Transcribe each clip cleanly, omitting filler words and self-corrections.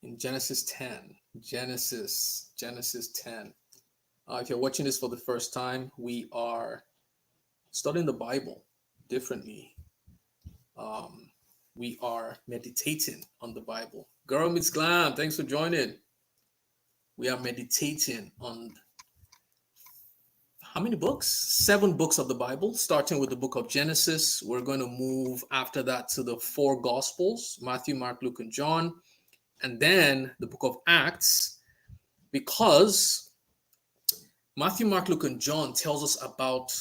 in Genesis 10. Genesis 10. If you're watching this for the first time, we are studying the Bible differently. Um, we are meditating on the Bible. Girl, Miss Glam, thanks for joining. We are meditating on how many books? 7 books of the Bible, starting with the book of Genesis. We're going to move after that to the 4 Gospels: Matthew, Mark, Luke, and John, and then the book of Acts, because Matthew, Mark, Luke, and John tells us about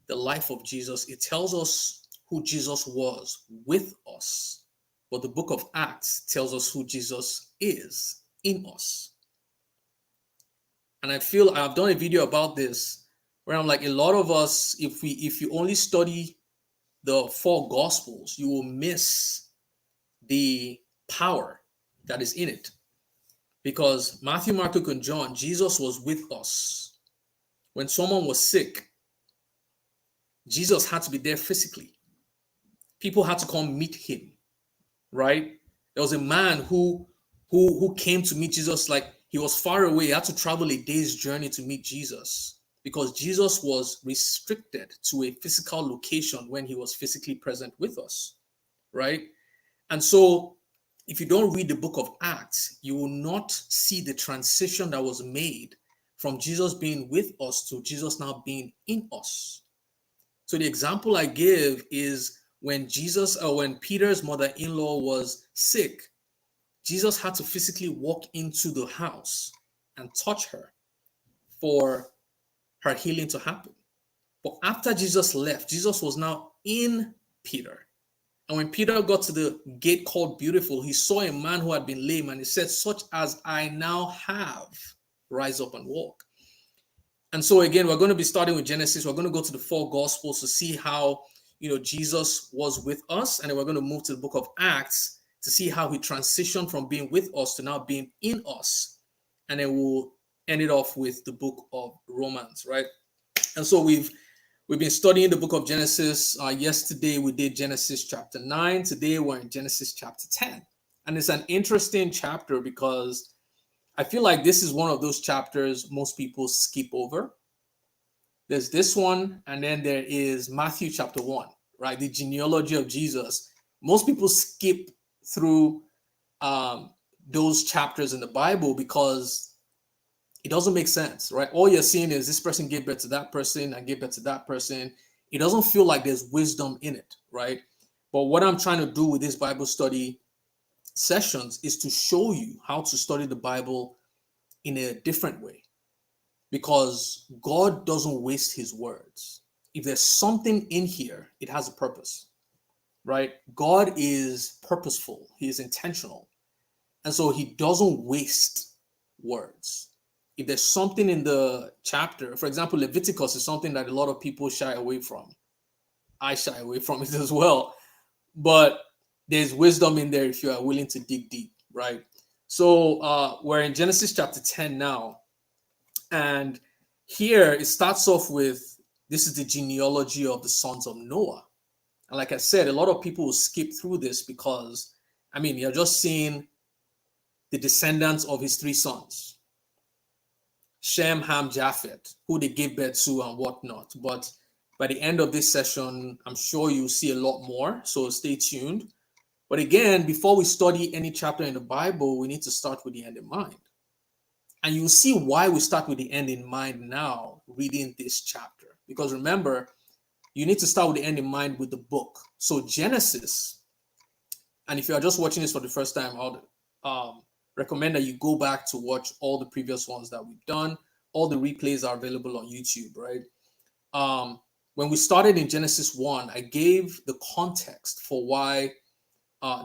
the life of Jesus. It tells us who Jesus was with us. But the book of Acts tells us who Jesus is in us. And I feel I've done a video about this where I'm like, a lot of us, if you only study the 4 Gospels, you will miss the power that is in it. Because Matthew, Mark, Luke, and John, Jesus was with us. When someone was sick, Jesus had to be there physically. People had to come meet him, right? There was a man who came to meet Jesus, like he was far away. He had to travel a day's journey to meet Jesus because Jesus was restricted to a physical location when he was physically present with us, right? And so if you don't read the book of Acts, you will not see the transition that was made from Jesus being with us to Jesus now being in us. So the example I give is when Peter's mother-in-law was sick, Jesus had to physically walk into the house and touch her for her healing to happen. But after Jesus left, Jesus was now in Peter. And when Peter got to the gate called Beautiful, he saw a man who had been lame, and he said, "Such as I now have, rise up and walk." And so again, we're going to be starting with Genesis. We're going to go to the 4 Gospels to see how, Jesus was with us. And then we're going to move to the book of Acts to see how he transitioned from being with us to now being in us. And then we'll end it off with the book of Romans, right? And so we've been studying the book of Genesis. Yesterday we did Genesis chapter 9. Today we're in Genesis chapter 10. And it's an interesting chapter because I feel like this is one of those chapters most people skip over. There's this one, and then there is Matthew chapter 1, right? The genealogy of Jesus. Most people skip through those chapters in the Bible because it doesn't make sense, right? All you're seeing is this person gave birth to that person and gave birth to that person. It doesn't feel like there's wisdom in it, right? But what I'm trying to do with this Bible study sessions is to show you how to study the Bible in a different way, because God doesn't waste his words. If there's something in here, it has a purpose, right? God is purposeful. He is intentional. And so he doesn't waste words. If there's something in the chapter, for example, Leviticus is something that a lot of people shy away from. I shy away from it as well. But there's wisdom in there if you are willing to dig deep, right? So we're in Genesis chapter 10 now. And here it starts off with, this is the genealogy of the sons of Noah. And like I said, a lot of people will skip through this because, you're just seeing the descendants of his 3 sons, Shem, Ham, Japheth, who they gave birth to and whatnot. But by the end of this session, I'm sure you'll see a lot more. So stay tuned. But again, before we study any chapter in the Bible, we need to start with the end in mind. And you'll see why we start with the end in mind now, reading this chapter. Because remember, you need to start with the end in mind with the book. So Genesis, and if you are just watching this for the first time, I would recommend that you go back to watch all the previous ones that we've done. All the replays are available on YouTube, right? When we started in Genesis 1, I gave the context for why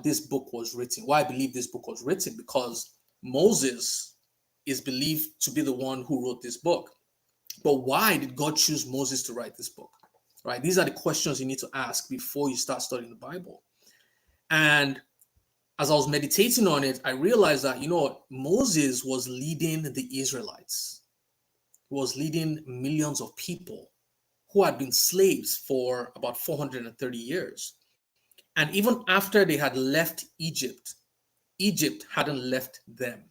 this book was written, why I believe this book was written, because Moses is believed to be the one who wrote this book. But why did God choose Moses to write this book? Right? These are the questions you need to ask before you start studying the Bible. And as I was meditating on it, I realized that, Moses was leading the Israelites. He was leading millions of people who had been slaves for about 430 years. And even after they had left Egypt, Egypt hadn't left them.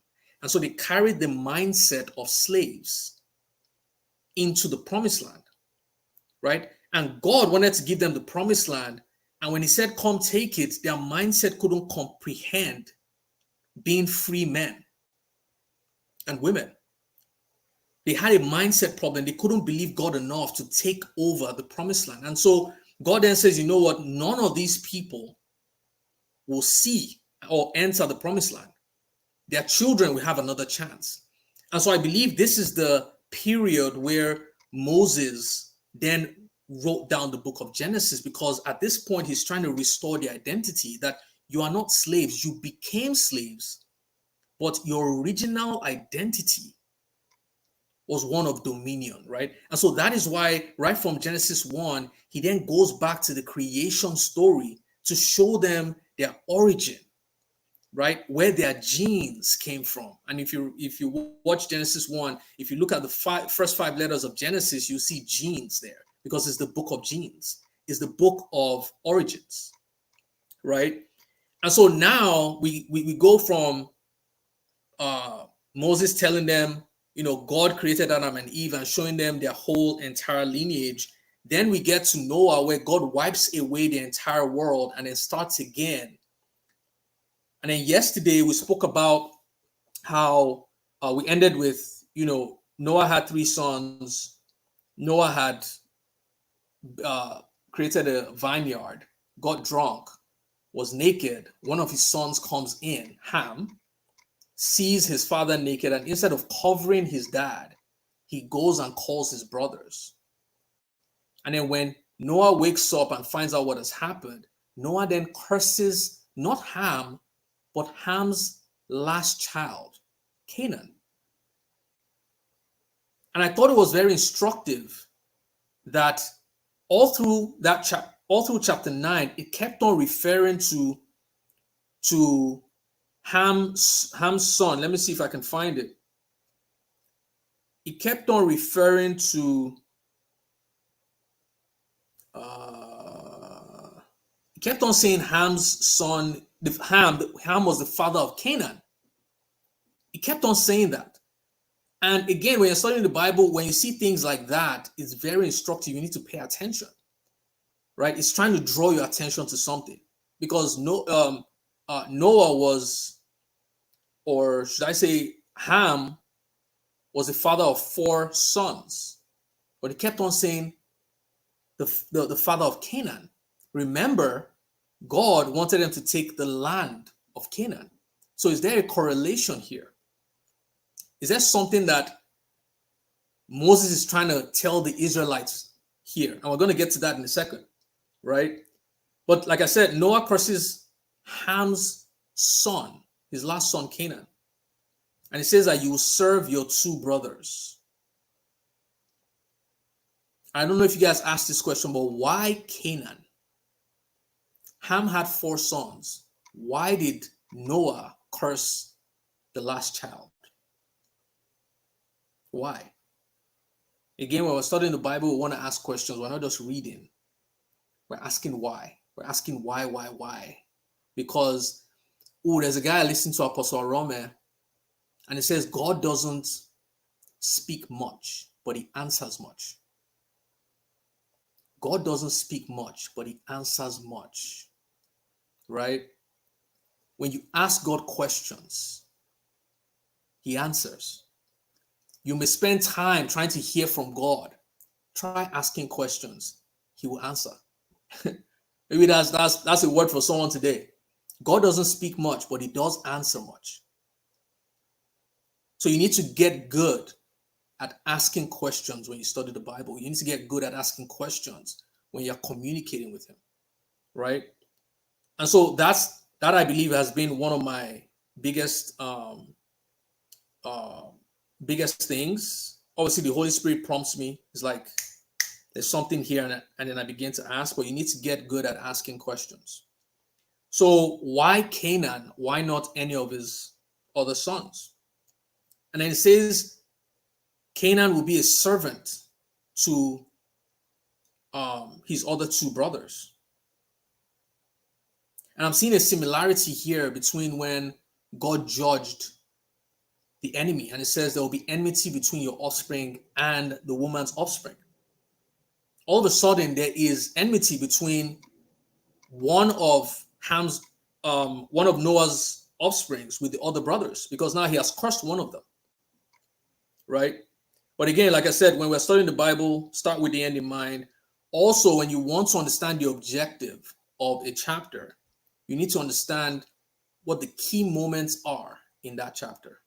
And so they carried the mindset of slaves into the promised land, right? And God wanted to give them the promised land. And when he said, come take it, their mindset couldn't comprehend being free men and women. They had a mindset problem. They couldn't believe God enough to take over the promised land. And so God then says, you know what? None of these people will see or enter the promised land. Their children will have another chance. And so I believe this is the period where Moses then wrote down the book of Genesis, because at this point he's trying to restore the identity that you are not slaves. You became slaves, but your original identity was one of dominion, right? And so that is why right from Genesis 1, he then goes back to the creation story to show them their origin, right? Where their genes came from. And if you watch Genesis 1, if you look at the first 5 letters of Genesis, you see genes there, because it's the book of genes. It's the book of origins, right? And so now we go from Moses telling them, you know, God created Adam and Eve and showing them their whole entire lineage. Then we get to Noah, where God wipes away the entire world and then starts again. And then yesterday we spoke about how we ended with, you know, Noah had 3 sons. Noah had created a vineyard, got drunk, was naked. One of his sons comes in, Ham, sees his father naked, and instead of covering his dad, he goes and calls his brothers. And then when Noah wakes up and finds out what has happened, Noah then curses not Ham, but Ham's last child, Canaan. And I thought it was very instructive that all through chapter 9, it kept on referring to Ham's son. Let me see if I can find it. It kept on referring to it kept on saying Ham's son. Ham was the father of Canaan. It kept on saying that. And again, when you're studying the Bible, when you see things like that, it's very instructive. You need to pay attention, right? It's trying to draw your attention to something, because Noah was, or should I say, Ham was the father of 4 sons, but he kept on saying the father of Canaan. Remember, God wanted them to take the land of Canaan. So is there a correlation here? Is there something that Moses is trying to tell the Israelites here? And we're going to get to that in a second, right? But like I said, Noah curses Ham's son, his last son, Canaan. And it says that you will serve your 2 brothers. I don't know if you guys asked this question, but why Canaan? Ham had 4 sons. Why did Noah curse the last child? Why? Again, when we're studying the Bible, we want to ask questions. We're not just reading. We're asking why. We're asking why? Because, there's a guy I listened to, Apostle Rome, and it says God doesn't speak much, but he answers much. God doesn't speak much, but he answers much, right? When you ask God questions, he answers. You may spend time trying to hear from God. Try asking questions. He will answer. Maybe that's a word for someone today. God doesn't speak much, but he does answer much. So you need to get good at asking questions when you study the Bible. You need to get good at asking questions when you're communicating with him, right? And so that I believe has been one of my biggest things. Obviously, the Holy Spirit prompts me. It's like there's something here, and then I begin to ask. But you need to get good at asking questions. So why Canaan? Why not any of his other sons? And then it says Canaan will be a servant to his other 2 brothers. And I'm seeing a similarity here between when God judged the enemy, and it says there will be enmity between your offspring and the woman's offspring. All of a sudden, there is enmity between one of Noah's offsprings with the other brothers, because now he has crushed one of them, right? But again, like I said, when we're studying the Bible, start with the end in mind. Also, when you want to understand the objective of a chapter, you need to understand what the key moments are in that chapter,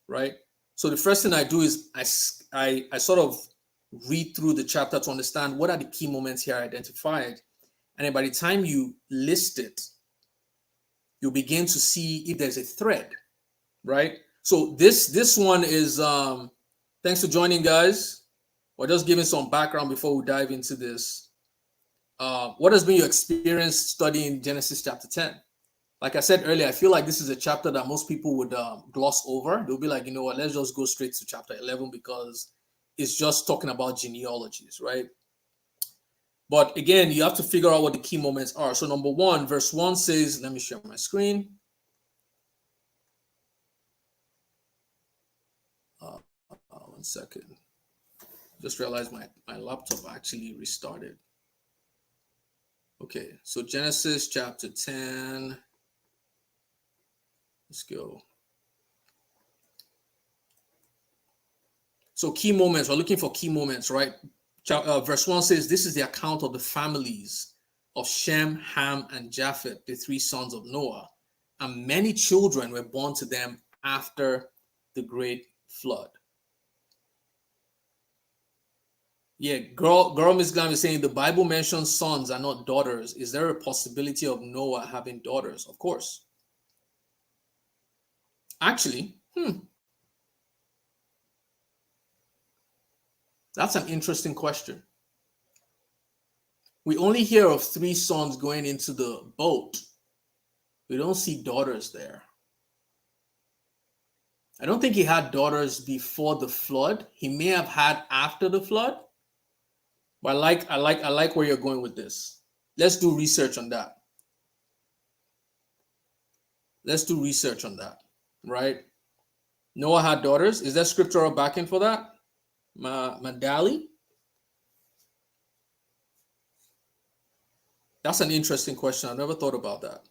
right? So the first thing I do is I sort of read through the chapter to understand what are the key moments here identified. And then by the time you list it, you'll begin to see if there's a thread, right? So this one is, thanks for joining, guys. We're just giving some background before we dive into this. What has been your experience studying Genesis chapter 10? Like I said earlier, I feel like this is a chapter that most people would gloss over. They'll be like, you know what, let's just go straight to chapter 11 because it's just talking about genealogies, right? But again, you have to figure out what the key moments are. So number one, verse 1 says, let me share my screen. 1 second. Just realized my laptop actually restarted. Okay, so Genesis chapter 10. Let's go. So key moments, we're looking for key moments, right? Verse 1 says, this is the account of the families of Shem, Ham, and Japheth, the three sons of Noah. And many children were born to them after the great flood. Yeah, girl Miss Glam is saying the Bible mentions sons and not daughters. Is there a possibility of Noah having daughters? Of course. Actually, that's an interesting question. We only hear of three sons going into the boat. We don't see daughters there. I don't think he had daughters before the flood. He may have had after the flood. But I like where you're going with this. Let's do research on that. Let's do research on that, right? Noah had daughters. Is there scriptural backing for that? Madali? That's an interesting question. I never thought about that.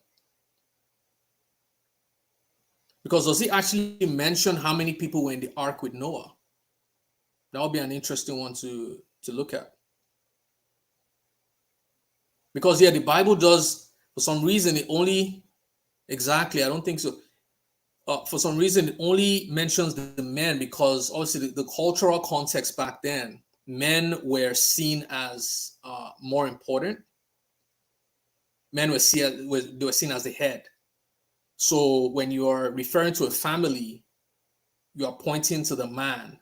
Because does he actually mention how many people were in the ark with Noah? That would be an interesting one to look at. Because, yeah, the Bible does, for some reason, it only, exactly, I don't think so. For some reason, it only mentions the men because, obviously, the cultural context back then, men were seen as more important. Men were seen as the head. So when you are referring to a family, you are pointing to the man.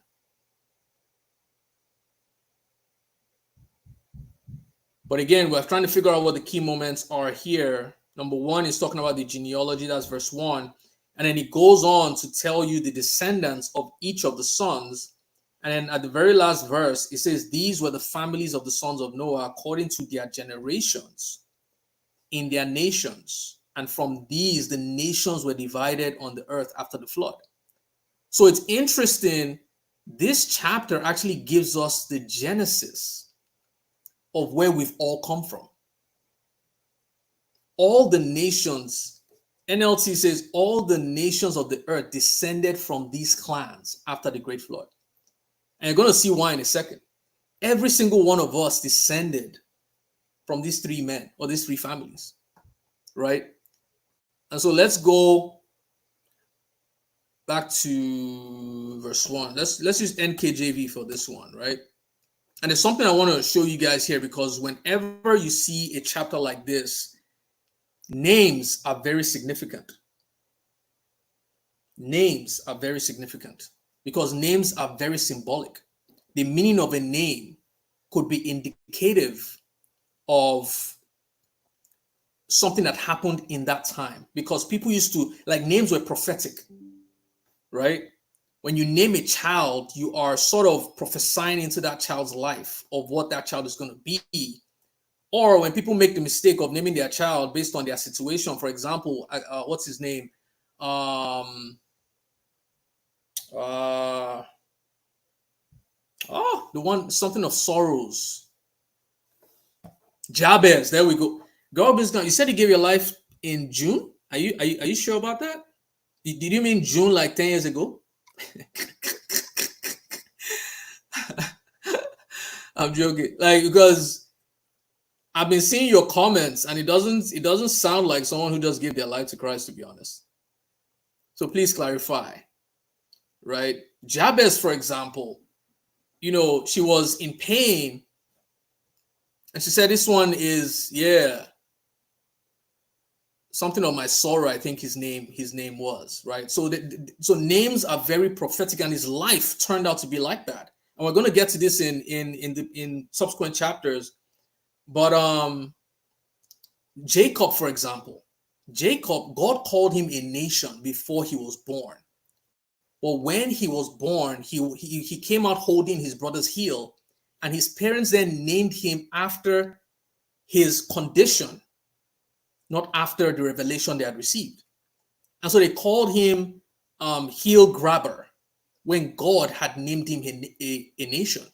But again, we're trying to figure out what the key moments are here. Number one is talking about the genealogy, that's verse 1. And then it goes on to tell you the descendants of each of the sons. And then at the very last verse, it says, these were the families of the sons of Noah according to their generations in their nations. And from these, the nations were divided on the earth after the flood. So it's interesting. This chapter actually gives us the genesis of where we've all come from. All the nations, NLT says, all the nations of the earth descended from these clans after the great flood. And you're going to see why in a second. Every single one of us descended from these three men or these three families, right? And so let's go back to verse 1. Let's use NKJV for this one, right? And there's something I want to show you guys here, because whenever you see a chapter like this, names are very significant. Names are very significant because names are very symbolic. The meaning of a name could be indicative of something that happened in that time, because people used to, like, names were prophetic, right? When you name a child, you are sort of prophesying into that child's life of what that child is going to be. Or when people make the mistake of naming their child based on their situation, for example, what's his name? Um, the one, something of sorrows. Jabez. There we go. God is gone. You said He gave your life in June. Are you sure about that? Did you mean June like 10 years ago? I'm joking. Like, because I've been seeing your comments and it doesn't sound like someone who just gave their life to Christ, to be honest. So please clarify, right? Jabez, for example, she was in pain and she said, this one is, something of my sorrow, I think his name was, right? So so names are very prophetic, and his life turned out to be like that. And we're going to get to this in subsequent chapters. But Jacob, for example, God called him a nation before he was born. But when he was born, he came out holding his brother's heel, and his parents then named him after his condition, not after the revelation they had received. And so they called him heel grabber when God had named him a nation.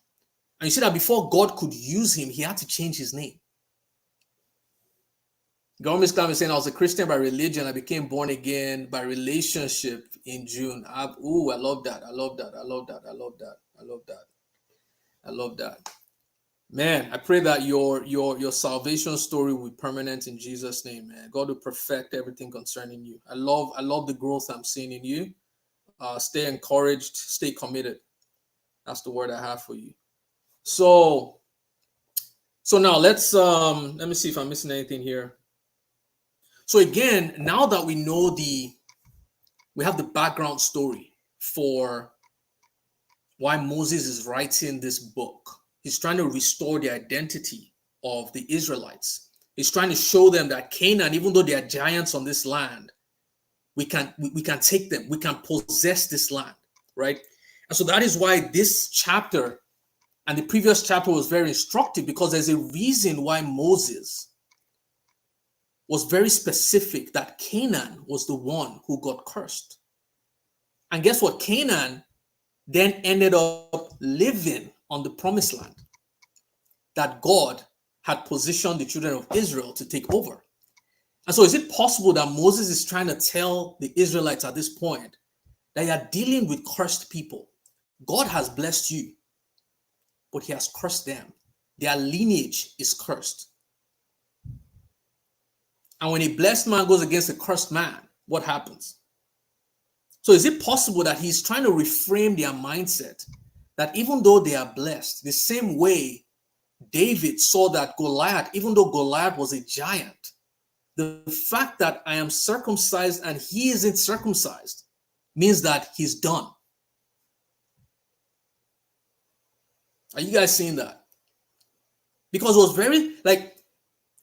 And you see that before God could use him, he had to change his name. Government Islam is saying I was a Christian by religion. I became born again by relationship in June. I love that. I love that. I love that. I love that. I love that. I love that. Man, I pray that your salvation story will be permanent in Jesus' name, man. God will perfect everything concerning you. I love the growth I'm seeing in you. Stay encouraged, stay committed. That's the word I have for you. So now let's let me see if I'm missing anything here. So again, now that we know we have the background story for why Moses is writing this book. He's trying to restore the identity of the Israelites. He's trying to show them that Canaan, even though they are giants on this land, we can take them. We can possess this land, right? And so that is why this chapter and the previous chapter was very instructive, because there's a reason why Moses was very specific that Canaan was the one who got cursed. And guess what? Canaan then ended up living on the promised land that God had positioned the children of Israel to take over. And so is it possible that Moses is trying to tell the Israelites at this point that you are dealing with cursed people? God has blessed you, but he has cursed them. Their lineage is cursed. And when a blessed man goes against a cursed man, what happens? So is it possible that he's trying to reframe their mindset that even though they are blessed, the same way David saw that Goliath, even though Goliath was a giant, the fact that I am circumcised and he isn't circumcised means that he's done. Are you guys seeing that? Because it was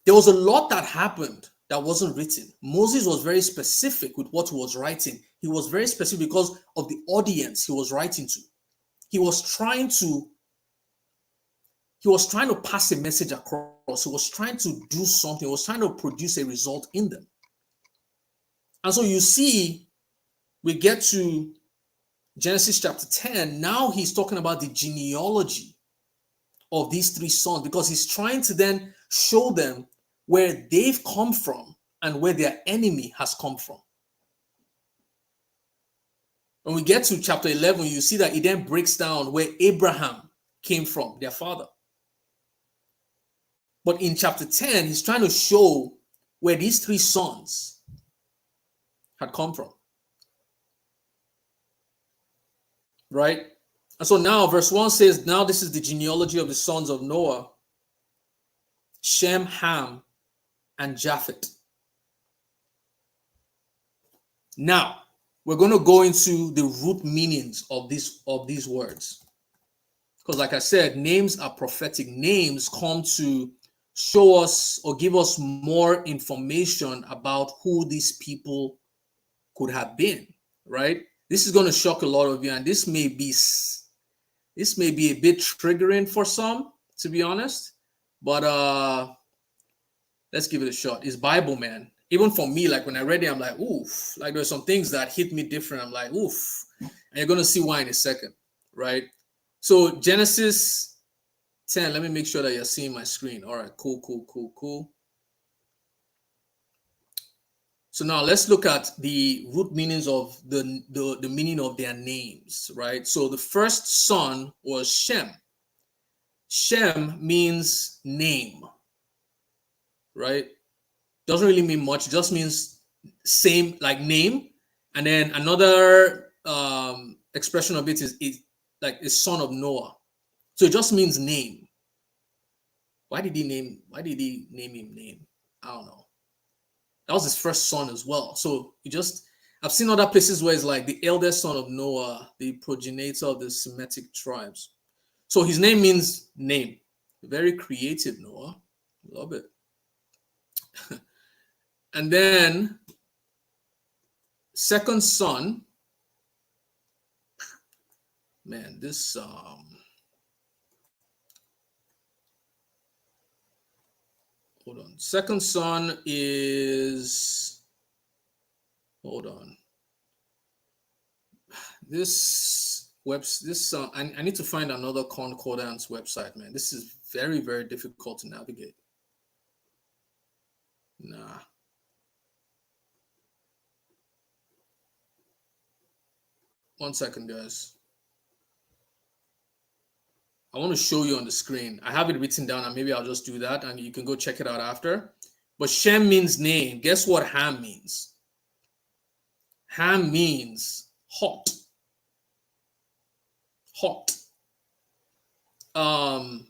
there was a lot that happened that wasn't written. Moses was very specific with what he was writing. He was very specific because of the audience he was writing to. He was trying to pass a message across. He was trying to do something. He was trying to produce a result in them. And so you see, we get to Genesis chapter 10. Now he's talking about the genealogy of these three sons, because he's trying to then show them where they've come from and where their enemy has come from. When we get to chapter 11, you see that it then breaks down where Abraham came from, their father. But in chapter 10, he's trying to show where these three sons had come from. Right? And so now verse 1 says, now this is the genealogy of the sons of Noah, Shem, Ham, and Japheth. Now, we're going to go into the root meanings of these words. Because like I said, names are prophetic. Names come to show us or give us more information about who these people could have been, right? This is going to shock a lot of you, and this may be a bit triggering for some, to be honest. But let's give it a shot. It's Bible, man. even for me, like when I read it, I'm like, oof, like there's some things that hit me different. I'm like, oof. And you're going to see why in a second, right? So Genesis 10, let me make sure that you're seeing my screen. All right, cool, cool, cool, cool. So now let's look at the root meanings of the meaning of their names, right? So the first son was Shem. Shem means name, right? Doesn't really mean much. It just means same, like name. And then another expression of it is like a son of Noah. So it just means name. Why did he name him name? I don't know. That was his first son as well. So I've seen other places where it's like the eldest son of Noah, the progenitor of the Semitic tribes. So his name means name. Very creative, Noah. Love it. And then second son, man, this hold on. Second son is, hold on. I need to find another concordance website, man. This is very, very difficult to navigate. Nah. One second, guys. I want to show you on the screen. I have it written down, and maybe I'll just do that, and you can go check it out after. But Shem means name. Guess what Ham means? Ham means hot. Hot. Ham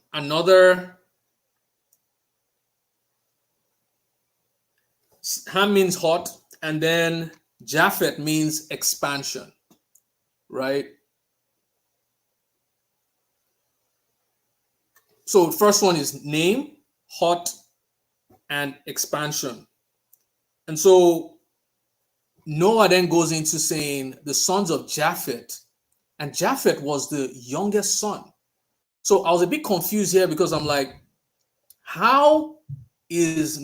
means hot, and then Japhet means expansion, right? So the first one is name, hot, and expansion. And so Noah then goes into saying the sons of Japhet, and Japhet was the youngest son. So I was a bit confused here because I'm like, how is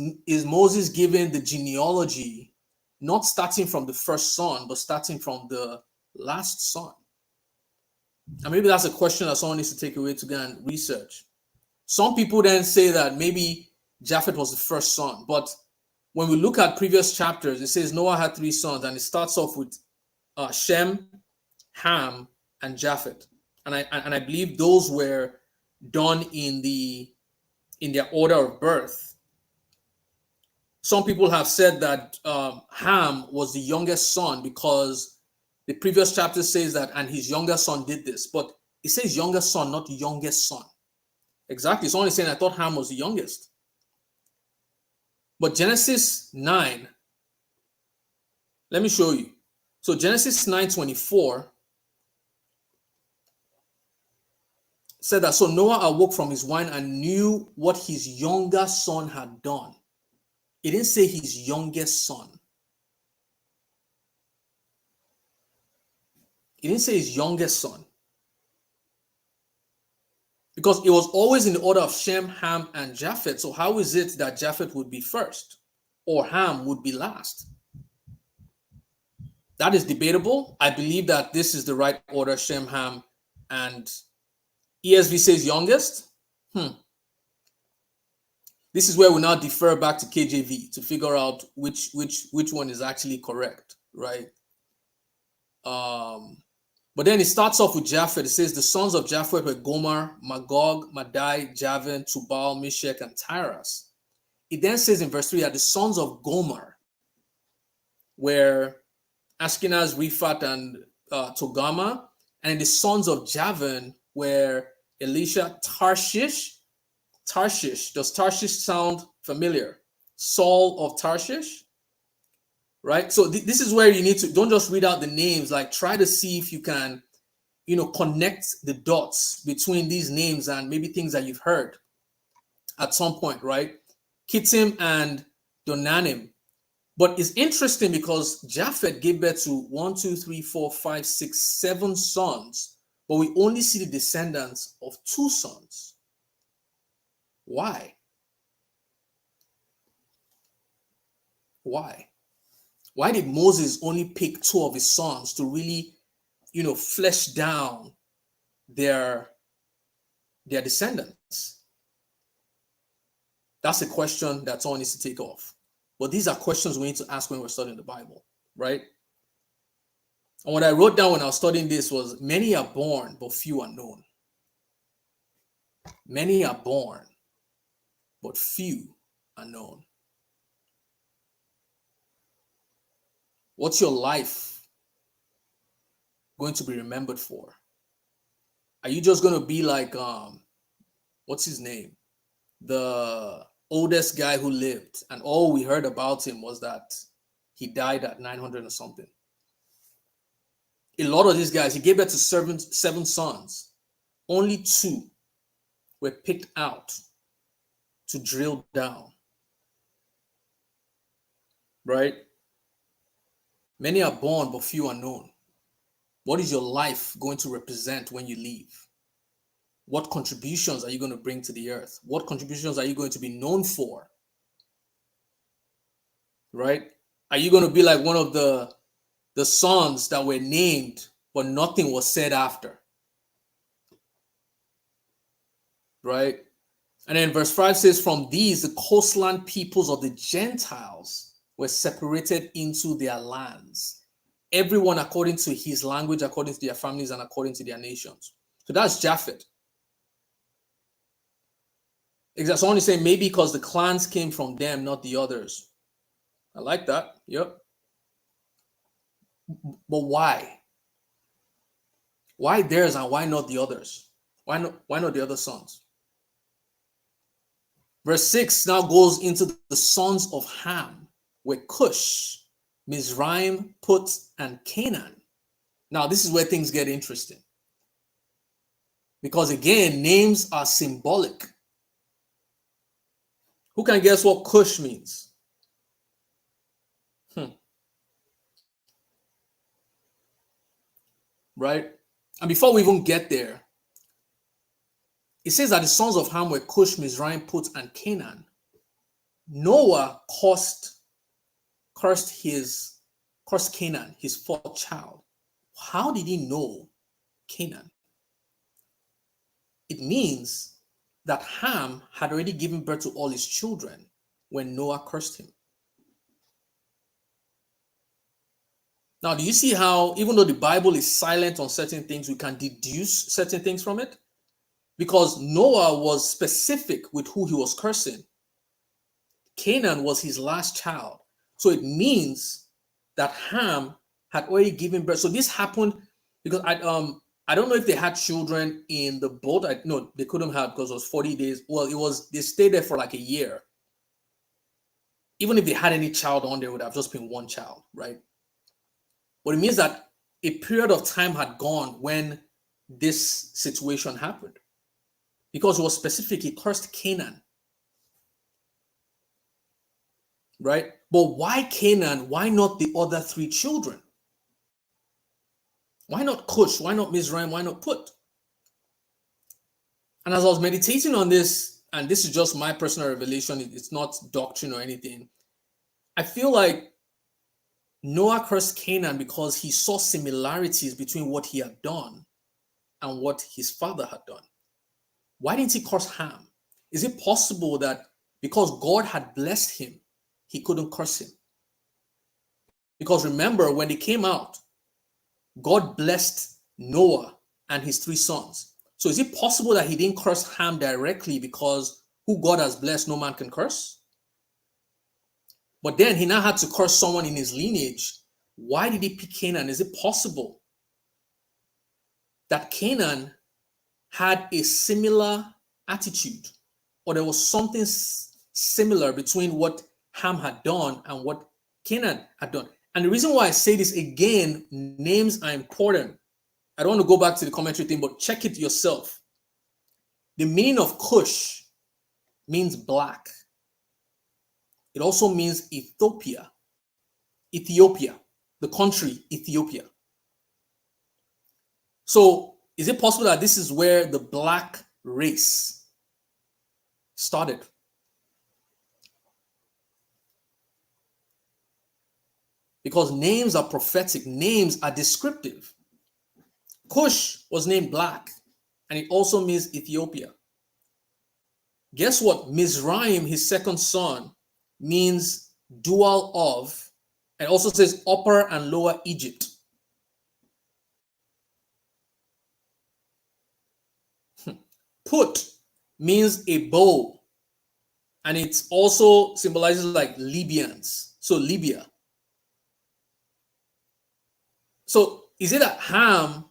Moses given the genealogy not starting from the first son, but starting from the last son? And maybe that's a question that someone needs to take away to go and research. Some people then say that maybe Japhet was the first son, but when we look at previous chapters, it says Noah had 3 sons, and it starts off with Shem, Ham, and Japhet, and I believe those were done in their order of birth. Some people have said that Ham was the youngest son because the previous chapter says that, and his youngest son did this, but it says youngest son, not youngest son. Exactly. Someone is saying, I thought Ham was the youngest. But Genesis 9, let me show you. So Genesis 9:24 said that, so Noah awoke from his wine and knew what his younger son had done. It didn't say his youngest son. It didn't say his youngest son. Because it was always in the order of Shem, Ham, and Japhet. So how is it that Japhet would be first or Ham would be last? That is debatable. I believe that this is the right order, Shem, Ham, and ESV says youngest. This is where we now defer back to KJV to figure out which one is actually correct, right? But then it starts off with Japhet. It says the sons of Japhet were Gomer, Magog, Madai, Javan, Tubal, Meshech, and Tiras. It then says in verse 3 that the sons of Gomer were Ashkenaz, Riphat, and Togama, and the sons of Javan were Elisha, Tarshish. Tarshish. Does Tarshish sound familiar? Saul of Tarshish, right? So this is where you need to, don't just read out the names, like try to see if you can, connect the dots between these names and maybe things that you've heard at some point, right? Kittim and Donanim. But it's interesting because Japhet gave birth to 7 sons, but we only see the descendants of 2 sons. Why? Why? Why did Moses only pick two of his sons to really, flesh down their descendants? That's a question that someone needs to take off. But these are questions we need to ask when we're studying the Bible, right? And what I wrote down when I was studying this was, many are born, but few are known. Many are born, but few are known. What's your life going to be remembered for? Are you just going to be like, what's his name? The oldest guy who lived, and all we heard about him was that he died at 900 or something. A lot of these guys, he gave birth to seven sons. Only two were picked out to drill down. Right? Many are born, but few are known. What is your life going to represent when you leave? What contributions are you going to bring to the earth? What contributions are you going to be known for? Right? Are you going to be like one of the sons that were named, but nothing was said after? Right? And then verse 5 says, from these, the coastland peoples of the Gentiles were separated into their lands, everyone according to his language, according to their families, and according to their nations. So that's Japheth. Exactly. Someone is saying maybe because the clans came from them, not the others. I like that. Yep. But why? Why theirs and why not the others? Why not the other sons? Verse 6 now goes into the sons of Ham, were Cush, Mizraim, Put, and Canaan. Now, this is where things get interesting. Because again, names are symbolic. Who can guess what Cush means? Right? And before we even get there, it says that the sons of Ham were Cush, Mizraim, Put, and Canaan. Noah cursed Canaan, his fourth child. How did he know Canaan? It means that Ham had already given birth to all his children when Noah cursed him. Now, do you see how, even though the Bible is silent on certain things, we can deduce certain things from it? Because Noah was specific with who he was cursing. Canaan was his last child. So it means that Ham had already given birth. So this happened because I don't know if they had children in the boat. No, they couldn't have because it was 40 days. Well, they stayed there for like a year. Even if they had any child on there, it would have just been one child, right? But it means that a period of time had gone when this situation happened. Because it was specific, he cursed Canaan. Right? But why Canaan? Why not the other three children? Why not Cush? Why not Mizraim? Why not Put? And as I was meditating on this, and this is just my personal revelation, it's not doctrine or anything, I feel like Noah cursed Canaan because he saw similarities between what he had done and what his father had done. Why didn't he curse Ham? Is it possible that because God had blessed him, he couldn't curse him? Because remember, when they came out, God blessed Noah and his three sons. So is it possible that he didn't curse Ham directly because who God has blessed, no man can curse? But then he now had to curse someone in his lineage. Why did he pick Canaan? Is it possible that Canaan had a similar attitude, or there was something similar between what Ham had done and what Canaan had done? And the reason why I say this again, names are important. I don't want to go back to the commentary thing, but check it yourself. The meaning of Cush means black. It also means Ethiopia, the country Ethiopia. So is it possible that this is where the black race started? because names are prophetic, names are descriptive. Cush was named black, and it also means Ethiopia. Guess what? Mizraim, his second son, means dual of, and also says upper and lower Egypt. Put means a bow, and it also symbolizes like Libyans, so Libya. So is it that Ham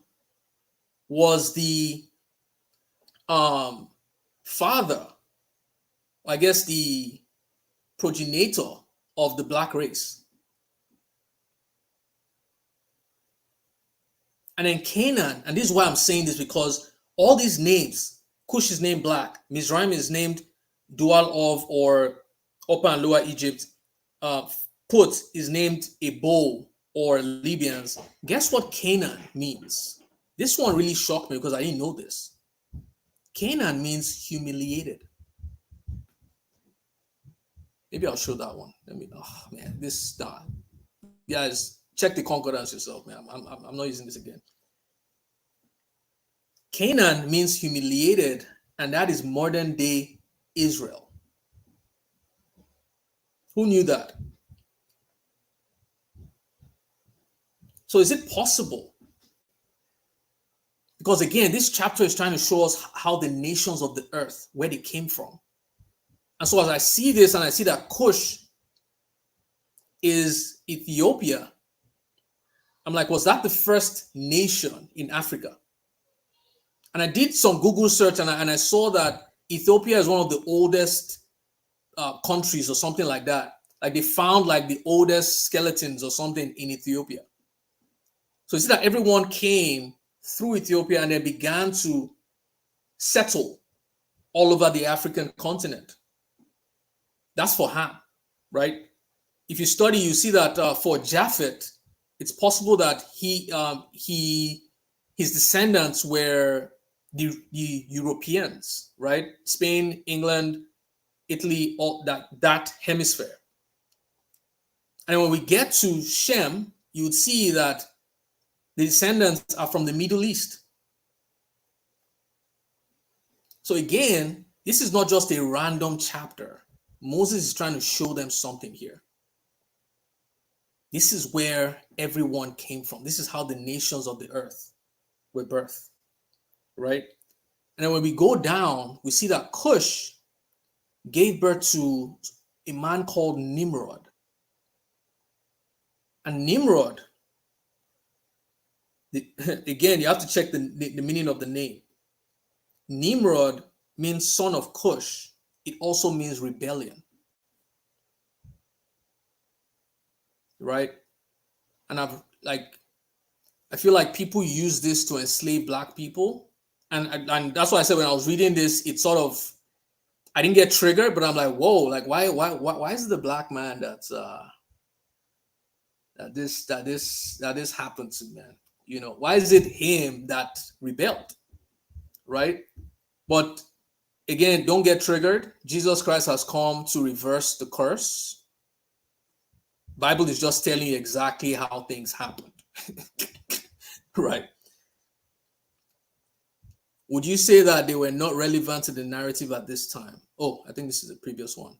was the father, I guess the progenitor of the black race? And then Canaan, and this is why I'm saying this, because all these names, Cush is named black, Mizraim is named dual of or upper and lower Egypt, Put is named a bow or Libyans. Guess what Canaan means? This one really shocked me because I didn't know this. Canaan means humiliated. Maybe I'll show that one. Let me. Oh man, this guys, check the concordance yourself, man. I'm not using this again. Canaan means humiliated, and that is modern day Israel. Who knew that? So is it possible? Because again, this chapter is trying to show us how the nations of the earth, where they came from. And so as I see this and I see that Cush is Ethiopia, I'm like, was that the first nation in Africa? And I did some Google search and I saw that Ethiopia is one of the oldest countries or something like that. Like they found like the oldest skeletons or something in Ethiopia. So you see that everyone came through Ethiopia and they began to settle all over the African continent. That's for Ham, right? If you study, you see that for Japhet, it's possible that his descendants were the Europeans, right? Spain, England, Italy, all that hemisphere. And when we get to Shem, you would see that the descendants are from the Middle East. So again, this is not just a random chapter. Moses is trying to show them something here. This is where everyone came from. This is how the nations of the earth were birthed, right? And then when we go down, we see that Cush gave birth to a man called Nimrod. And Nimrod, again, you have to check the meaning of the name. Nimrod means son of Cush. It also means rebellion. Right? And I feel like people use this to enslave black people. And that's why I said when I was reading this, it sort of, I didn't get triggered, but I'm like, whoa, like why is it the black man that this happened to, man? You know, why is it him that rebelled? Right? But again, don't get triggered. Jesus Christ has come to reverse the curse. Bible is just telling you exactly how things happened. Right? Would you say that they were not relevant to the narrative at this time? Oh, I think this is the previous one.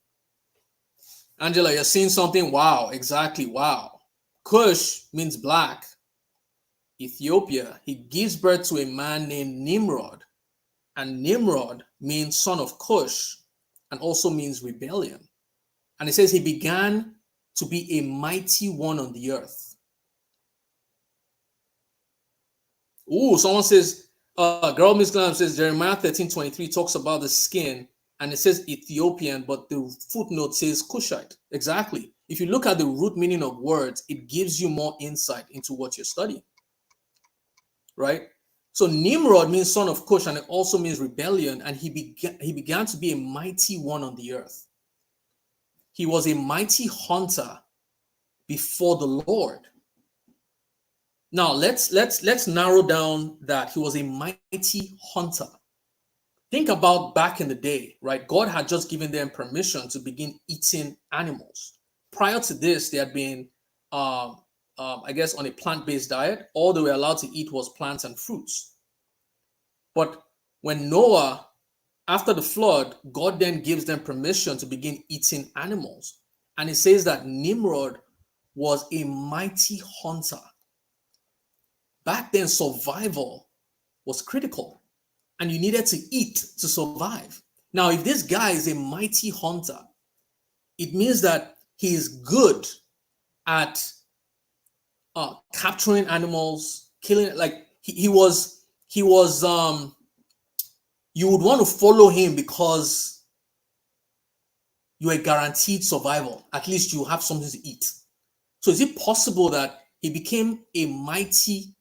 Angela, you're seeing something? Wow, exactly. Wow. Cush means black. Ethiopia, he gives birth to a man named Nimrod. And Nimrod means son of Cush and also means rebellion. And it says he began to be a mighty one on the earth. Ooh, someone says, Girl Miss Glam says Jeremiah 13:23 talks about the skin and it says Ethiopian, but the footnote says Cushite. Exactly. If you look at the root meaning of words, it gives you more insight into what you're studying. Right? So Nimrod means son of Cush, and it also means rebellion, and he began to be a mighty one on the earth. He was a mighty hunter before the Lord. Now let's narrow down that he was a mighty hunter. Think about back in the day, right? God had just given them permission to begin eating animals. Prior to this, they had been I guess, on a plant-based diet. All they were allowed to eat was plants and fruits. But when Noah, after the flood, God then gives them permission to begin eating animals. And it says that Nimrod was a mighty hunter. Back then, survival was critical, and you needed to eat to survive. Now, if this guy is a mighty hunter, it means that he is good at capturing animals, killing. Like he was. You would want to follow him because you are guaranteed survival. At least you have something to eat. So is it possible that he became a mighty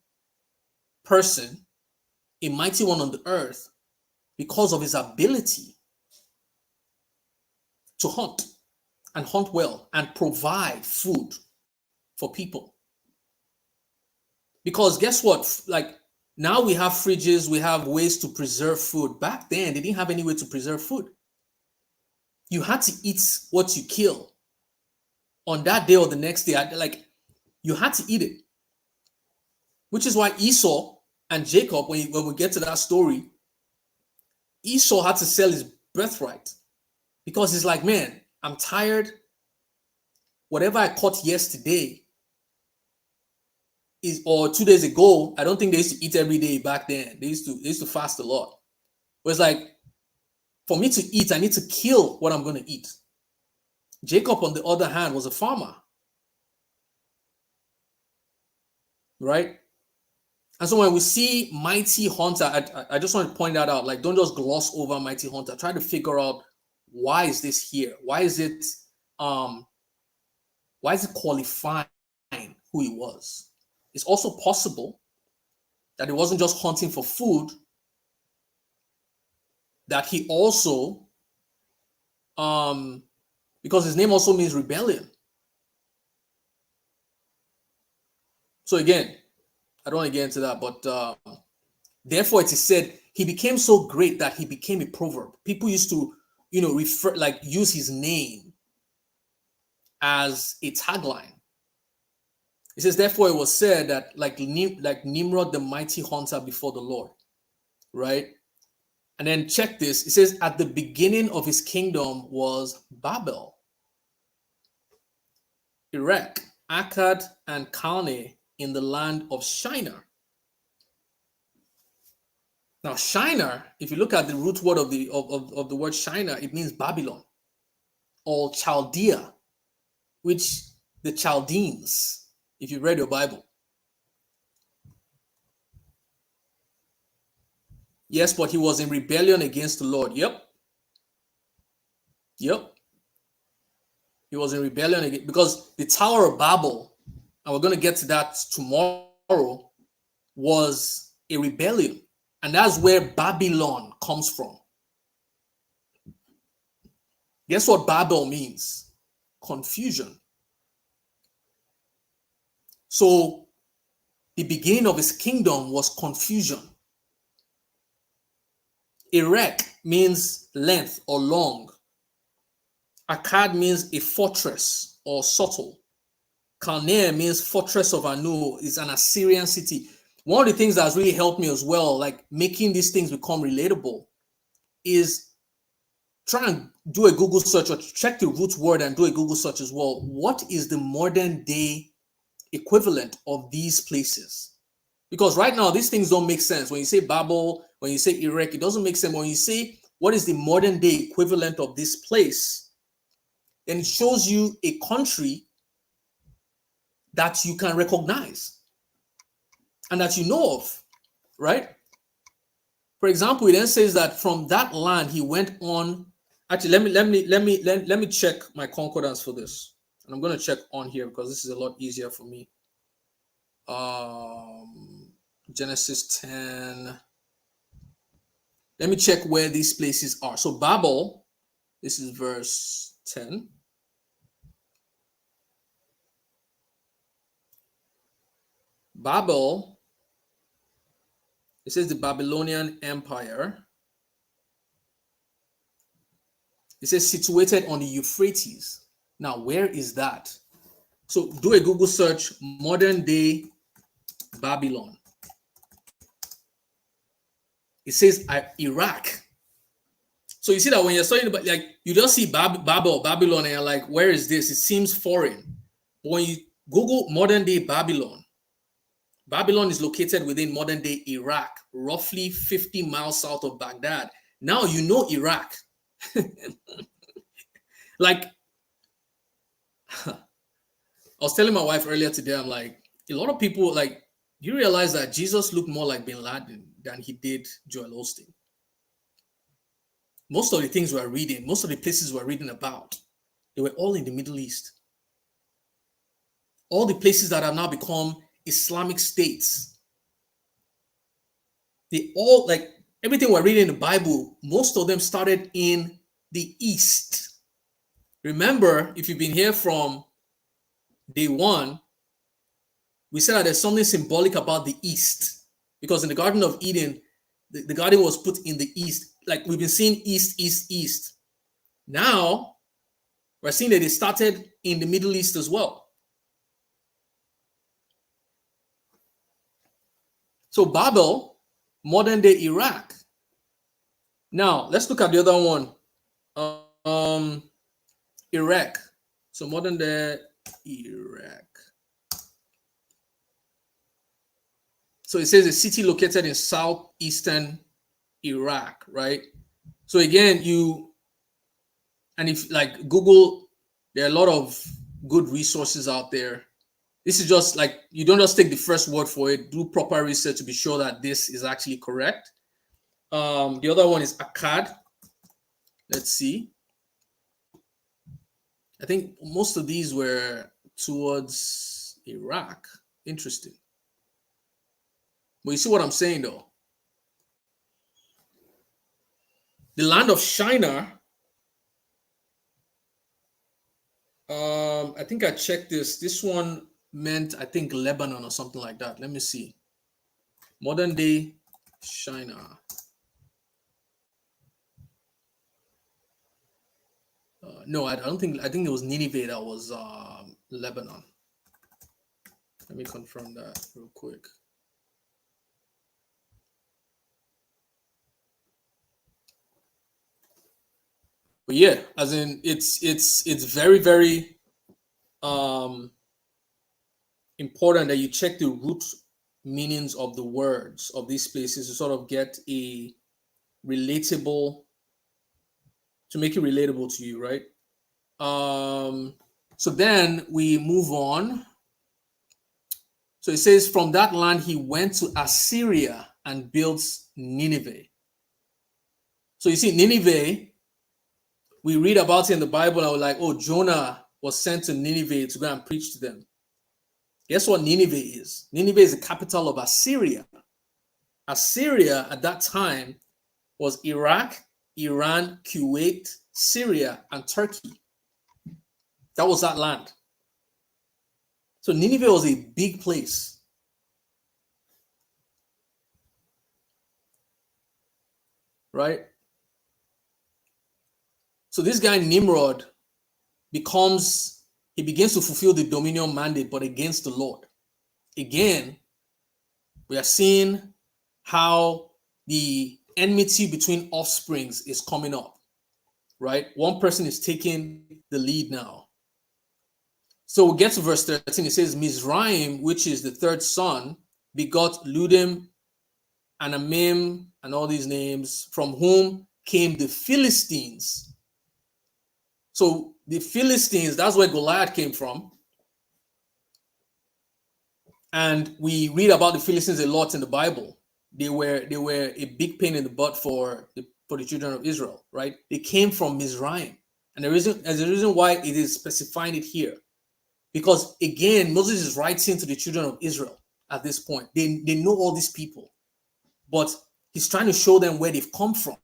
person, a mighty one on the earth, because of his ability to hunt and hunt well and provide food for people? Because guess what? Like, now we have fridges, we have ways to preserve food. Back then, they didn't have any way to preserve food. You had to eat what you kill on that day or the next day. Like, you had to eat it. Which is why Esau and Jacob, when we get to that story, Esau had to sell his birthright because he's like, man, I'm tired. Whatever I caught yesterday or 2 days ago, I don't think they used to eat every day back then. They used to fast a lot. But it's like, for me to eat, I need to kill what I'm going to eat. Jacob, on the other hand, was a farmer. Right? And so when we see mighty hunter, I just want to point that out. Like, don't just gloss over mighty hunter. Try to figure out, why is this here? Why is it qualifying who he was? It's also possible that he wasn't just hunting for food, that he also, because his name also means rebellion. So again, I don't want to get into that, but therefore it is said he became so great that he became a proverb. People used to, use his name as a tagline. It says, therefore it was said that like Nimrod, the mighty hunter before the Lord, right? And then check this. It says, at the beginning of his kingdom was Babel, Erech, Akkad, and Calneh in the land of Shinar. Now, Shinar, if you look at the root word of the word Shinar, it means Babylon or Chaldea, which the Chaldeans, if you read your Bible. Yes, but he was in rebellion against the Lord. Yep. He was in rebellion against, because the Tower of Babel, and we're going to get to that tomorrow, was a rebellion. And that's where Babylon comes from. Guess what Babel means? Confusion. So the beginning of his kingdom was confusion. Erech means length or long. Akkad means a fortress or subtle. Calneh means fortress of Anu, is an Assyrian city. One of the things that's really helped me as well, like making these things become relatable, is try and do a Google search or check the root word and do a Google search as well. What is the modern day equivalent of these places? Because right now, these things don't make sense. When you say Babel, when you say Erech, it doesn't make sense. When you say, what is the modern day equivalent of this place? Then it shows you a country that you can recognize and that you know of, right? For example, it then says that from that land he went on. Actually, let me check my concordance for this, and I'm going to check on here because this is a lot easier for me. Genesis 10. Let me check where these places are. So Babel, this is verse 10. Babel, it says the Babylonian Empire. It says situated on the Euphrates. Now, where is that? So do a Google search, modern day Babylon. It says Iraq. So you see that when you're studying about, like, you just see Babylon, and you're like, where is this? It seems foreign. But when you Google modern day Babylon, Babylon is located within modern day Iraq, roughly 50 miles south of Baghdad. Now you know Iraq. Like, I was telling my wife earlier today, I'm like, a lot of people, like, you realize that Jesus looked more like Bin Laden than he did Joel Osteen. Most of the things we're reading, most of the places we're reading about, they were all in the Middle East. All the places that have now become Islamic states, they all, like, everything we're reading in the Bible, most of them started in the East. Remember, if you've been here from day one, we said that there's something symbolic about the East, because in the Garden of Eden, the garden was put in the East. Like, we've been seeing East, East, East. Now, we're seeing that it started in the Middle East as well. So Babel, modern day Iraq. Now, let's look at the other one. Iraq. So modern day Iraq. So it says a city located in southeastern Iraq, right? So again, if like Google, there are a lot of good resources out there. This is just like, you don't just take the first word for it, do proper research to be sure that this is actually correct. The other one is Akkad. Let's see. I think most of these were towards Iraq. Interesting. But you see what I'm saying, though? The land of Shinar. I think I checked this. This one meant, I think, Lebanon or something like that. Let me see. Modern day Shinar. No, I don't think. I think it was Nineveh that was Lebanon. Let me confirm that real quick. But yeah, as in, it's very, very important that you check the root meanings of the words of these places to sort of get a relatable, to make it relatable to you, right? So then we move on. So it says, from that land he went to Assyria and built Nineveh. So you see, Nineveh, we read about it in the Bible, and we're like, oh, Jonah was sent to Nineveh to go and preach to them. Guess what Nineveh is? Nineveh is the capital of Assyria. Assyria at that time was Iraq, Iran, Kuwait, Syria, and Turkey. That was that land. So Nineveh was a big place. Right? So this guy Nimrod begins to fulfill the dominion mandate, but against the Lord. Again, we are seeing how the enmity between offsprings is coming up, right? One person is taking the lead now. So we'll get to verse 13. It says, Mizraim, which is the third son, begot Ludim, Anamim, and all these names, from whom came the Philistines. So the Philistines, that's where Goliath came from. And we read about the Philistines a lot in the Bible. They were a big pain in the butt for the children of Israel, right? They came from Mizraim. And there's a reason why it is specifying it here. Because again, Moses is writing to the children of Israel at this point. They know all these people. But he's trying to show them where they've come from.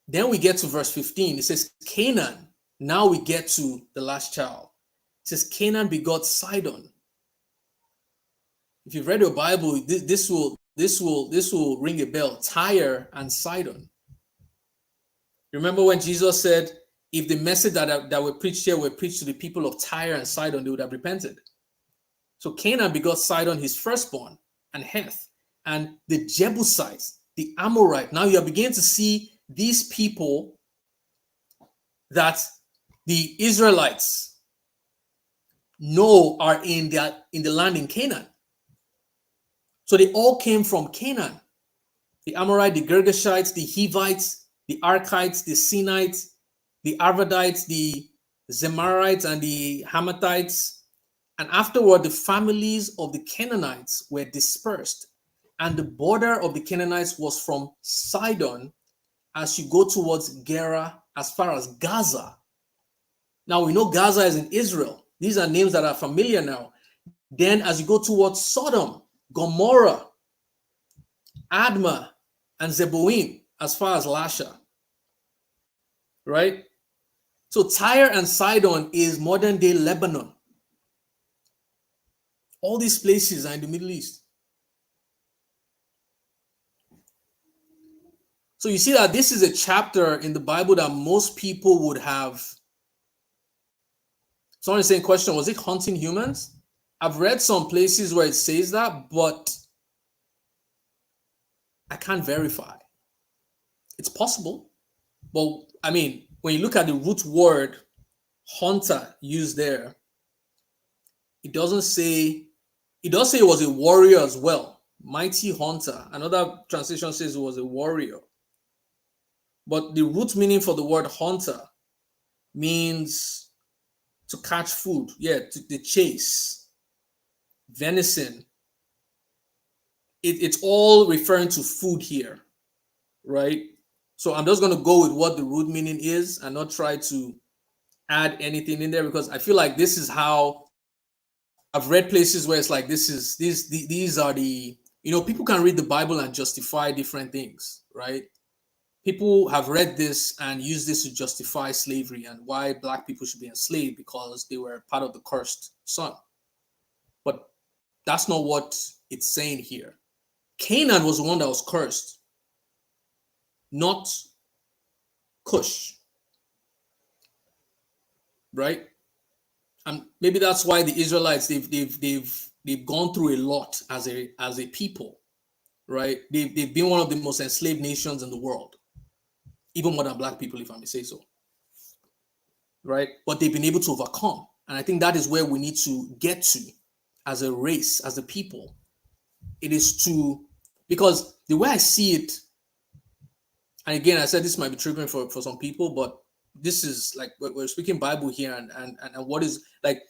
Then we get to verse 15. It says, Canaan. Now we get to the last child. It says, Canaan begot Sidon. If you've read your Bible, this will ring a bell. Tyre and Sidon. Remember when Jesus said, if the message that were preached here were preached to the people of Tyre and Sidon, they would have repented. So Canaan begot Sidon, his firstborn, and Heth, and the Jebusites, the Amorite. Now you are beginning to see these people that the Israelites know are in the land in Canaan. So they all came from Canaan. The Amorite, the Girgashites, the Hivites, the Archites, the Sinites, the Arvadites, the Zemarites, and the Hamathites. And afterward, the families of the Canaanites were dispersed. And the border of the Canaanites was from Sidon as you go towards Gera as far as Gaza. Now we know Gaza is in Israel. These are names that are familiar now. Then as you go towards Sodom, Gomorrah, Admah, and Zeboim as far as Lasha. Right? So Tyre and Sidon is modern day Lebanon. All these places are in the Middle East. So you see that this is a chapter in the Bible that most people would have. Someone is saying, question, was it hunting humans? I've read some places where it says that, but I can't verify. It's possible. But I mean, when you look at the root word hunter used there, it doesn't say, it does say it was a warrior as well. Mighty hunter. Another translation says it was a warrior. But the root meaning for the word hunter means to catch food. Yeah, to the chase. Venison. It's all referring to food here, right? So I'm just going to go with what the root meaning is and not try to add anything in there, because I feel like this is how I've read places where it's like these are the, people can read the Bible and justify different things, right? People have read this and used this to justify slavery and why black people should be enslaved because they were part of the cursed son. But that's not what it's saying here. Canaan was the one that was cursed, not Cush. Right? And maybe that's why the Israelites they've gone through a lot as a people, right? They've been one of the most enslaved nations in the world, even more than black people, if I may say so. Right? But they've been able to overcome. And I think that is where we need to get to as a race, as a people. It is to, because the way I see it, and again, I said this might be triggering for some people, but this is like, we're speaking Bible here, and what is, like,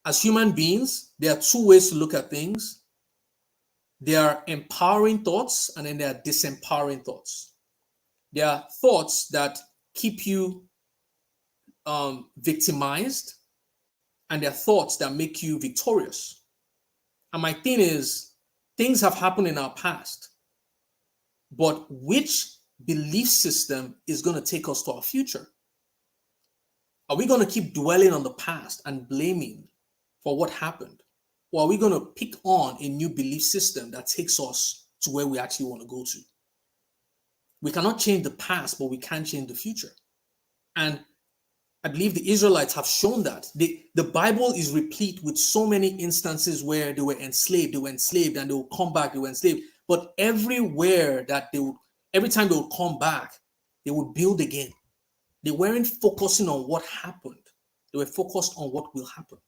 as human beings, there are two ways to look at things. There are empowering thoughts, and then there are disempowering thoughts. There are thoughts that keep you victimized, and there are thoughts that make you victorious. And my thing is, things have happened in our past, but which belief system is going to take us to our future? Are we going to keep dwelling on the past and blaming for what happened? Or are we going to pick on a new belief system that takes us to where we actually want to go to? We cannot change the past, but we can change the future. And I believe the Israelites have shown that. The Bible is replete with so many instances where they were enslaved, and they will come back, they were enslaved. But everywhere that every time they would come back, they would build again. They weren't focusing on what happened. They were focused on what will happen.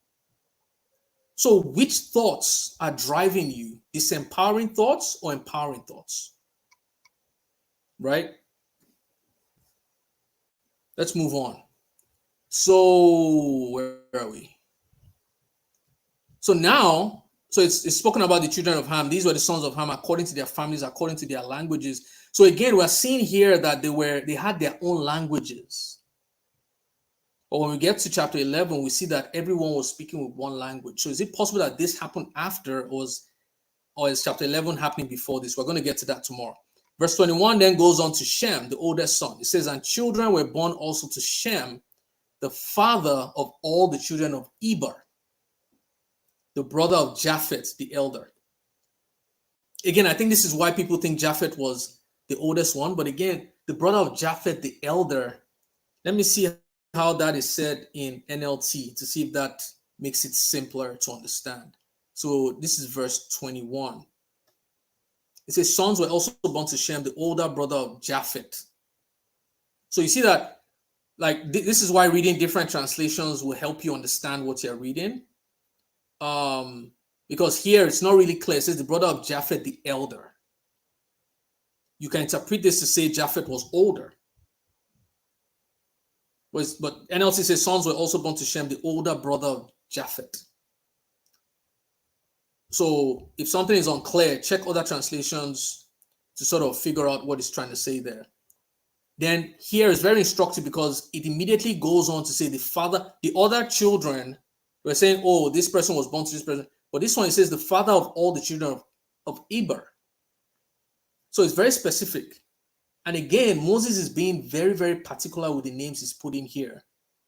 So which thoughts are driving you? Disempowering thoughts or empowering thoughts? Right? Let's move on. So where are we? So now, it's spoken about the children of Ham. These were the sons of Ham according to their families, according to their languages. So again, we're seeing here that they had their own languages. But when we get to chapter 11, we see that everyone was speaking with one language. So is it possible that this happened after, or is chapter 11 happening before this? We're going to get to that tomorrow. Verse 21 then goes on to Shem, the oldest son. It says, and children were born also to Shem, the father of all the children of Eber, the brother of Japheth, the elder. Again, I think this is why people think Japheth was the oldest one. But again, the brother of Japheth, the elder, Let me see how that is said in NLT to see if that makes it simpler to understand. So this is verse 21. It says, sons were also born to Shem, the older brother of Japheth. So you see that, like, this is why reading different translations will help you understand what you're reading. Because here it's not really clear. It says the brother of Japheth, the elder. You can interpret this to say Japheth was older. But NLT says sons were also born to Shem, the older brother of Japheth. So if something is unclear, check other translations to sort of figure out what it's trying to say there. Then here is very instructive because it immediately goes on to say the other children were saying, oh, this person was born to this person. But this one, it says the father of all the children of Eber. So it's very specific. And again, Moses is being very, very particular with the names he's putting here.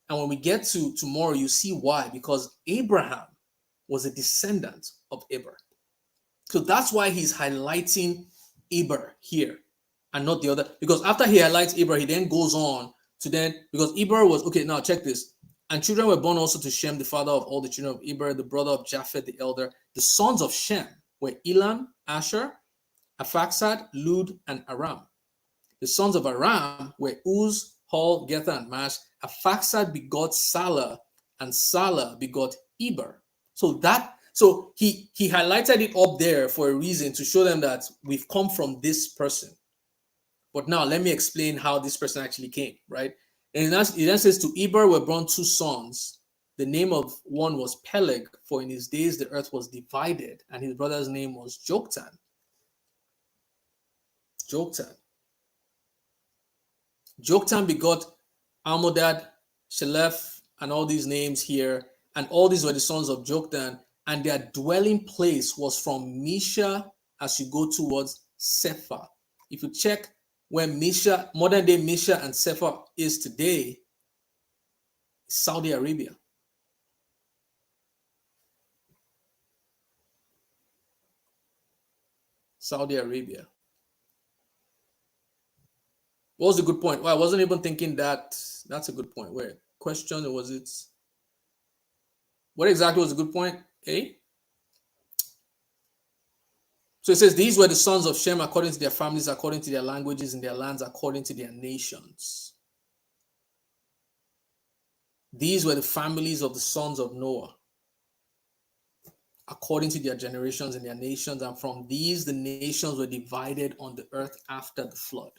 And when we get to tomorrow, you see why. Because Abraham was a descendant of Eber. So that's why he's highlighting Eber here and not the other. Because after he highlights Eber, he then goes on to because Eber was, okay, now check this. And children were born also to Shem, the father of all the children of Eber, the brother of Japheth, the elder. The sons of Shem were Elam, Asher, Aphaxad, Lud, and Aram. The sons of Aram were Uz, Hul, Gether, and Mash. Aphaxad begot Salah, and Salah begot Eber. So he highlighted it up there for a reason to show them that we've come from this person. But now let me explain how this person actually came, right? And it then says, to Eber were born two sons. The name of one was Peleg, for in his days the earth was divided, and his brother's name was Joktan. Joktan begot Almodad, Shelef, and all these names here. And all these were the sons of Joktan. And their dwelling place was from Misha as you go towards Sephar. If you check where Misha, modern day Misha and Sephar is today, Saudi Arabia. Saudi Arabia. What was the good point? Well, I wasn't even thinking that. That's a good point. Where question was it? What exactly was the good point? So it says, these were the sons of Shem according to their families, according to their languages, in their lands, according to their nations. These were the families of the sons of Noah, according to their generations and their nations. And from these, the nations were divided on the earth after the flood.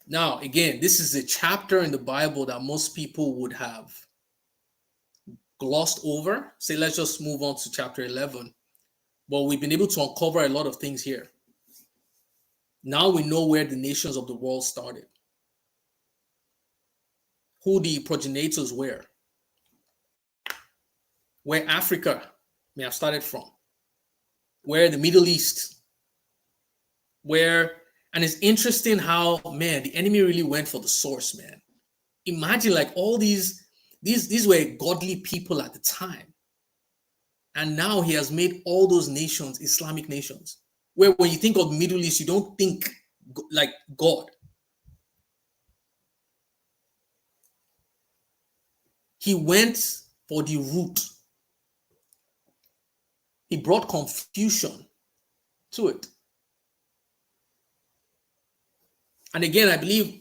Now, again, this is a chapter in the Bible that most people would have glossed over. Say, let's just move on to chapter 11. But we've been able to uncover a lot of things here. Now we know where the nations of the world started, who the progenitors were, where Africa may have started from, where the Middle East, and it's interesting how, man, the enemy really went for the source, man. Imagine like all these were godly people at the time. And now he has made all those nations Islamic nations, where when you think of the Middle East, you don't think like God. He went for the root. He brought confusion to it. And again, I believe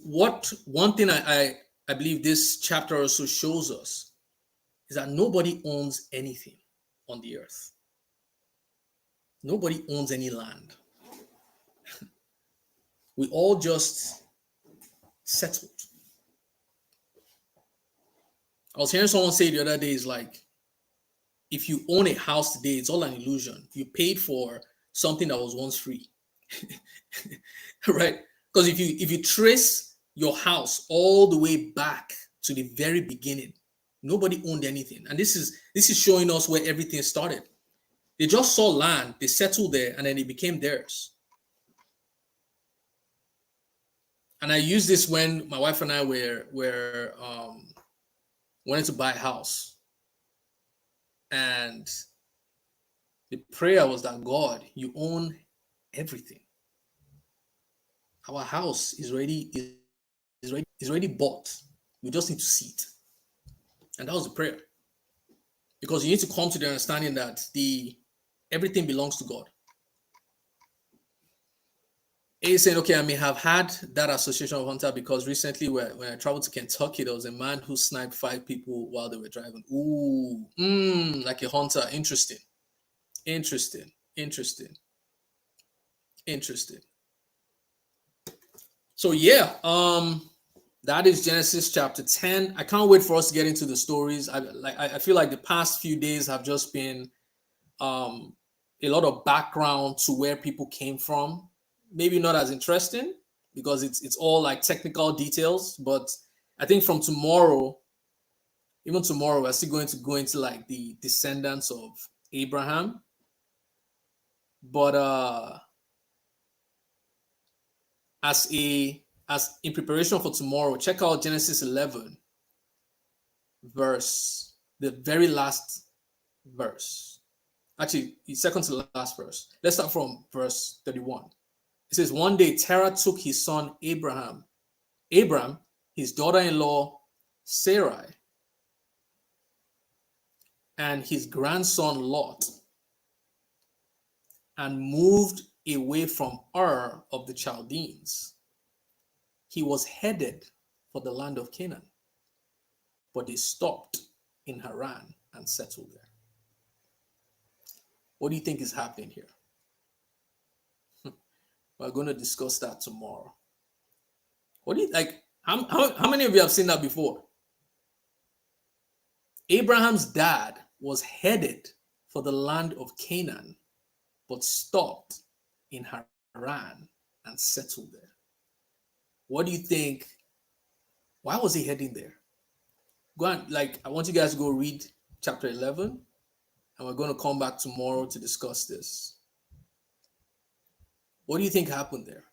one thing I believe this chapter also shows us is that nobody owns anything on the earth. Nobody owns any land. We all just settled. I was hearing someone say the other day, is like, if you own a house today, it's all an illusion. You paid for something that was once free. Right? Because if you trace your house all the way back to the very beginning, nobody owned anything. And this is showing us where everything started. They just saw land, they settled there, and then it became theirs. And I used this when my wife and I were wanted to buy a house. And the prayer was that, God, you own everything. Our house is already bought. We just need to see it. And that was the prayer. Because you need to come to the understanding that everything belongs to God. He's saying, okay, I may have had that association of hunter because recently when I traveled to Kentucky, there was a man who sniped 5 people while they were driving. Ooh, like a hunter. Interesting. Interesting. Interesting. Interesting. So yeah, that is Genesis chapter 10. I can't wait for us to get into the stories. I feel like the past few days have just been a lot of background to where people came from. Maybe not as interesting because it's all like technical details, but I think from tomorrow, even tomorrow, we're still going to go into like the descendants of Abraham. But as in preparation for tomorrow, check out Genesis 11, the very last verse. Actually, the second to last verse. Let's start from verse 31. It says, one day Terah took his son Abram, his daughter-in-law Sarai, and his grandson Lot, and moved away from Ur of the Chaldeans. He was headed for the land of Canaan, but they stopped in Haran and settled there. What do you think is happening here? We're going to discuss that tomorrow. What do you like? How many of you have seen that before? Abraham's dad was headed for the land of Canaan, but stopped in Haran and settled there. What do you think? Why was he heading there? Go on, I want you guys to go read chapter 11, and we're going to come back tomorrow to discuss this. What do you think happened there?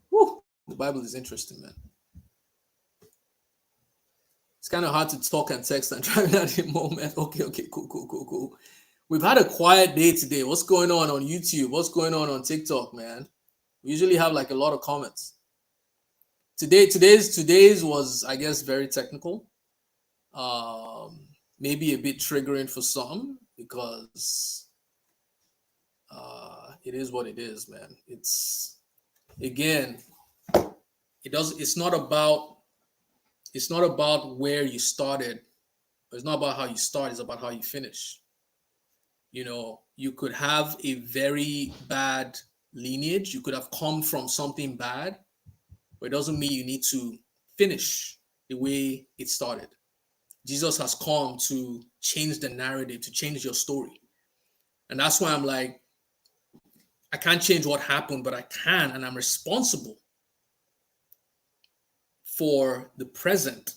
Whew, the Bible is interesting, man. It's kind of hard to talk and text and drive at the moment. Okay, cool. We've had a quiet day today. What's going on YouTube? What's going on TikTok, man? We usually have like a lot of comments. Today's was, I guess, very technical. Maybe a bit triggering for some because it is what it is, man. It's not about where you started. It's not about how you start, it's about how you finish. You know, you could have a very bad lineage, you could have come from something bad, but it doesn't mean you need to finish the way it started. Jesus has come to change the narrative, to change your story. And that's why I'm like, I can't change what happened, but I can, and I'm responsible for the present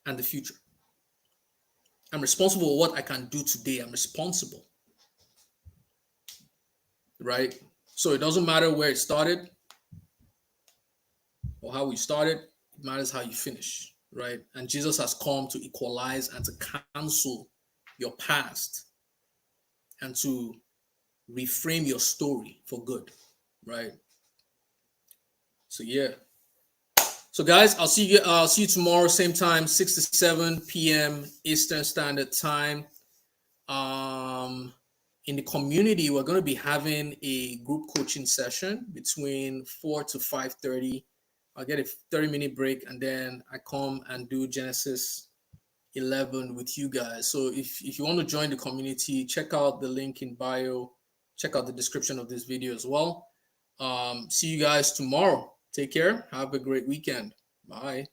and the future. I'm responsible for what I can do today. I'm responsible. Right? So it doesn't matter where it started or how we started. It matters how you finish. Right? And Jesus has come to equalize and to cancel your past and to reframe your story for good. Right? So yeah. So guys, I'll see you tomorrow, same time, 6 to 7 p.m. Eastern Standard Time. In the community, we're going to be having a group coaching session between 4 to 5:30. I'll get a 30-minute break, and then I come and do Genesis 11 with you guys. So if you want to join the community, check out the link in bio. Check out the description of this video as well. See you guys tomorrow. Take care. Have a great weekend. Bye.